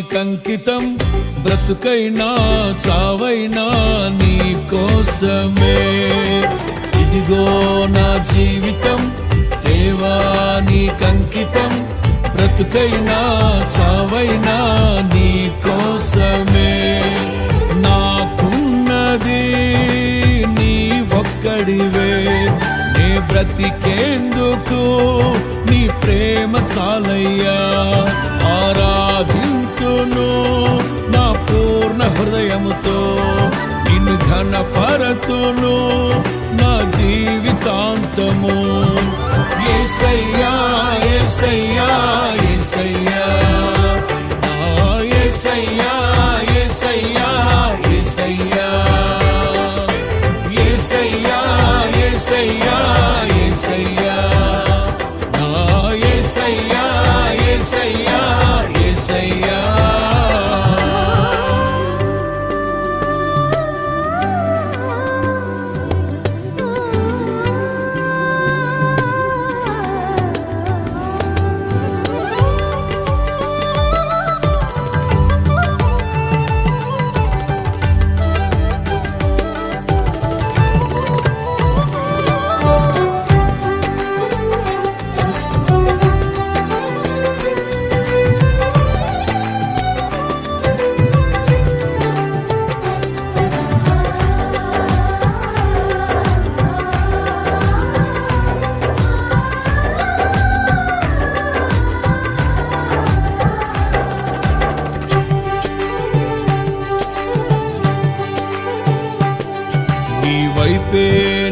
నీకంకితం, బ్రతుకైనా చావైనా నీ కోసమే. ఇదిగో నా జీవితం దేవా నీకంకితం, బ్రతుకైనా చావైనా నీ కోసమే. నాకున్నది నీ ఒక్కడివే, నే బ్రతికేందుకు నీ ప్రేమ చాలయ్యా. ఆరాధింతును నా పూర్ణ హృదయముతో, నిన్ను ఘనపరతును నా జీవితాంతము. యేసయ్యా యేసయ్యా యేసయ్యా నా యేసయ్యా యేసయ్యా యేసయ్యా యేసయ్యా యేసయ్యా యేసయ్యా నా యేసయ్యా యేసయ్యా యేసయ్యా. నీ వైపే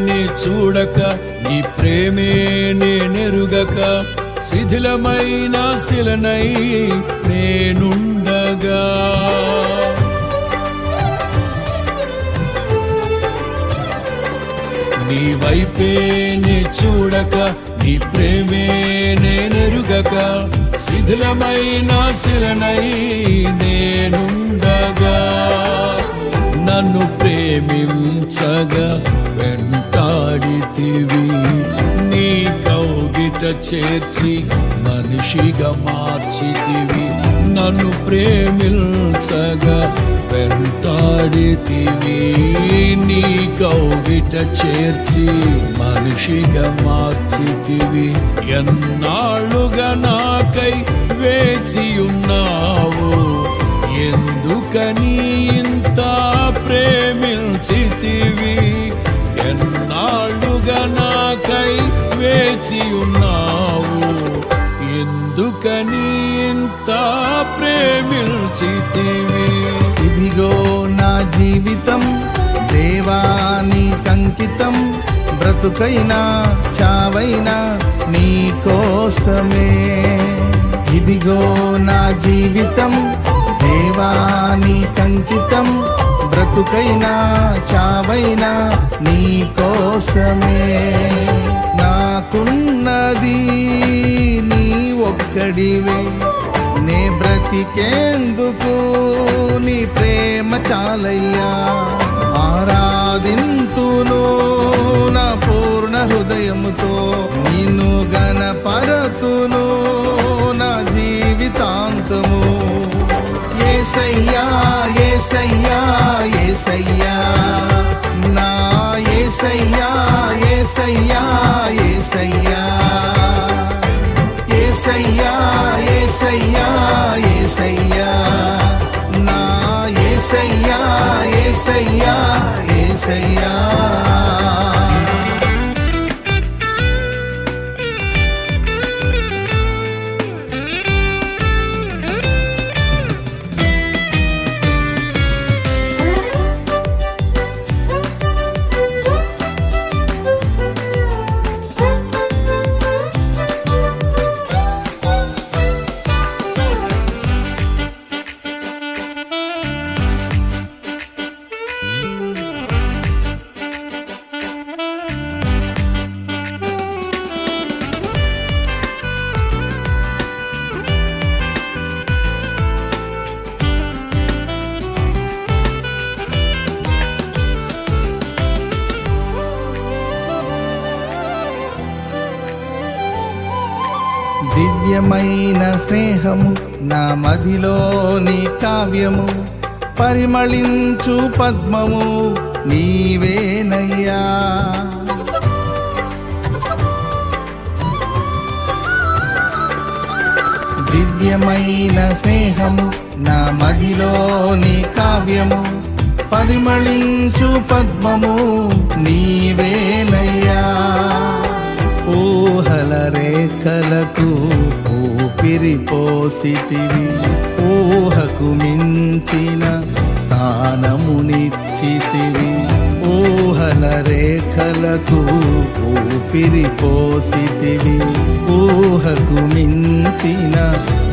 నే చూడక, నీ ప్రేమే నేనెరుగక, శిథిలమైన శిలనై నేనుండగా. నీ వైపే నే చూడక, నీ ప్రేమే నేనెరుగక, శిథిలమైన శిలనై నేనుండగా. నన్ను ప్రేమించగా వెంటాడితివి, నీ కౌగిట చేర్చి మనిషిగా మార్చితివి. నన్ను ప్రేమించగా వెంటాడితివి, నీ కౌగిట చేర్చి మనిషిగా మార్చితివి. ఎన్నాళ్ళుగా నాకై వేచియున్నావు, ఎందుకని ఇంత ప్రేమించితివి. ఎన్నాళ్ళుగా నాకై వేచియున్నావు, ఎందుకని ఇంత ప్రేమించితివి. ఇదిగో నా జీవితం దేవా నీకంకితం, బ్రతుకైనా చావైనా నీ కోసమే. ఇదిగో నా జీవితం దేవా నీకంకితం, బ్రతుకైనా చావైనా నీ కోసమే. నాకున్నది నీ ఒక్కడివే, నే బ్రతికేందుకు నీ ప్రేమ చాలయ్యా. ఆరాధింతును నా పూర్ణ హృదయముతో, నిన్ను ఘనపరతును నా జీవితాంతము. యేసయ్యా యేసయ్యా యేసయ్యా నా యేసయ్యా యేసయ్యా యేసయ్యా యేసయ్యా యేసయ్యా యేసయ్యా నా యేసయ్యా యేసయ్యా యేసయ్యా. దివ్యమైన స్నేహము నా మదిలోని కావ్యము పరిమళించు పద్మము నీవేనయ్యా. దివ్యమైన స్నేహము నా మదిలోని కావ్యము పరిమళించు పద్మము నీవేనయ్యా. ఊహల రేఖలకు ఊపిరి పోసితివి, ఊహకు మించిన స్థానమునిచ్చితివి. ఊహల రేఖలకు ఊపిరి పోసితివి, ఊహకు మించిన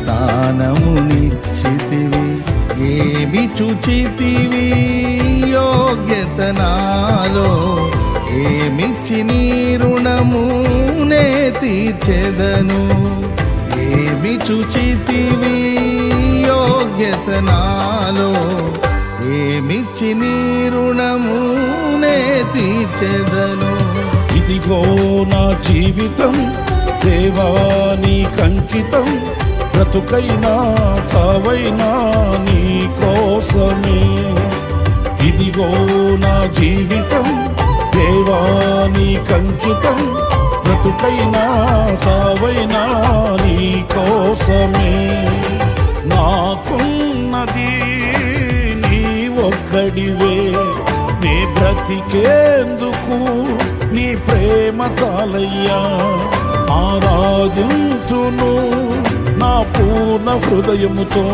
స్థానమునిచ్చితివి. ఏమి చుచితివి యోగ్యత నాలో, ఏమిచ్చి నీ రుణము నే తీర్చెదను. ఏమి చుచితివి యోగ్యత నాలో, ఏమిచ్చి నీ రుణము నే తీర్చెదను. ఇదిగో నా జీవితం దేవా నీకంకితం, బ్రతుకైనా చావైనా నీ కోసమే. ఇదిగో నా జీవితం దేవా నీకంకితం, బ్రతుకైనా చావైనా నీ కోసమే. నాకున్నది నీ ఒక్కడివే, నీ బ్రతికేందుకు నీ ప్రేమ చాలయ్యా. ఆరాధించును నా పూర్ణ హృదయముతో,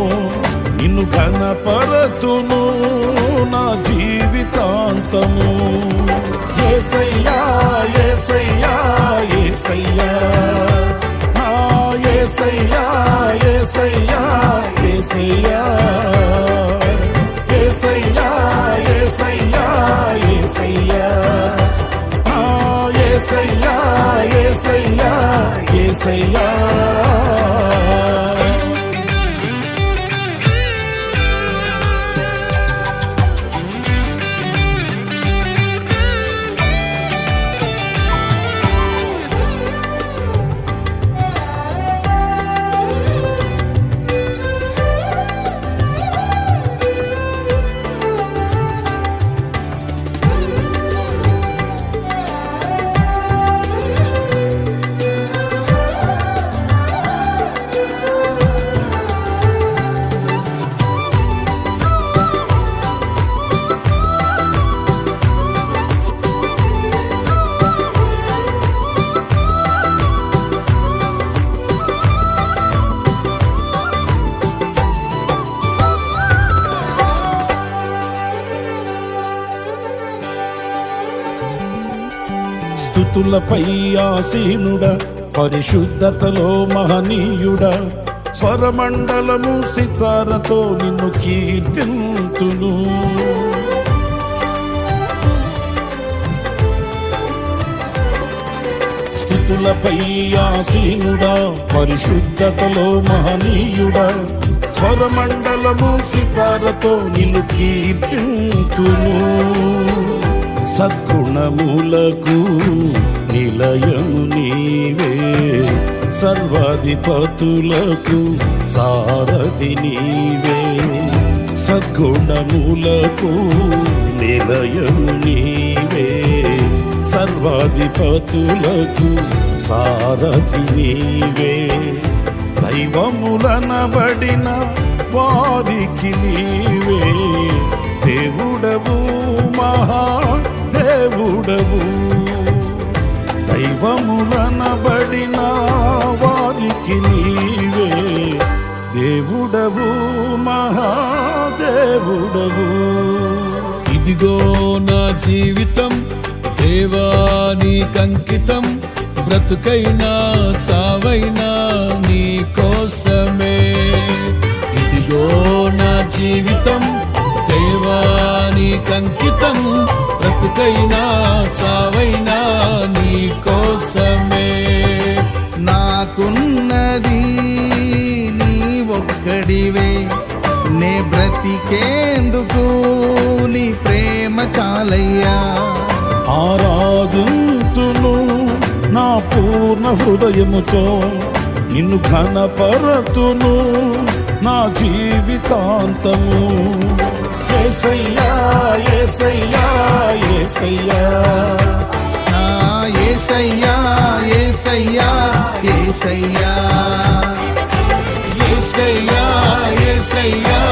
నిన్ను ఘనపరతును నా జీవితాంతము. యేసయ్యా యేసయ్యా యేసయ్యా నా యేసయ్యా యేసయ్యా యేసయ్యా యేసయ్యా యేసయ్యా యేసయ్యా నా యేసయ్యా యేసయ్యా యేసయ్యా. స్తుతులపై ఆసీనుడా, పరిశుద్ధతలో మహనీయుడా, స్వరమండలము సితారతో నిన్ను కీర్తింతును. స్తుతులపై ఆసీనుడా, పరిశుద్ధతలో మహనీయుడా, స్వరమండలము సితారతో నిన్ను కీర్తింతును. సద్గుణములకు నిలయము నీవే, సర్వాధిపతులకు సారథి నీవే. సద్గుణములకు నిలయము నీవే, సర్వాధిపతులకు సారథి నీవే. దైవములనబడిన వారికి నీవే దేవుడవు, మహా దేవుడవు. దైవములనబడిన వారికి నీవే దేవుడవు, మహాదేవుడవు. ఇదిగో నా జీవితం దేవా నీకంకితం, బ్రతుకైనా చావైనా నీ కోసమే. ఇదిగో నా జీవితం దేవా నీకంకితం, బ్రతుకైనా చావైనా నీ కోసమే. నాకున్నది నీ ఒక్కడివే, నే బ్రతికేందుకు నీ ప్రేమ చాలయ్యా. ఆరాధింతును నా పూర్ణ హృదయముతో, నిన్ను ఘనపరతును నా జీవితాంతము. యేసయ్యా యేసయ్యా యేసయ్యా, నా యేసయ్యా యేసయ్యా యేసయ్యా, యేసయ్యా యేసయ్యా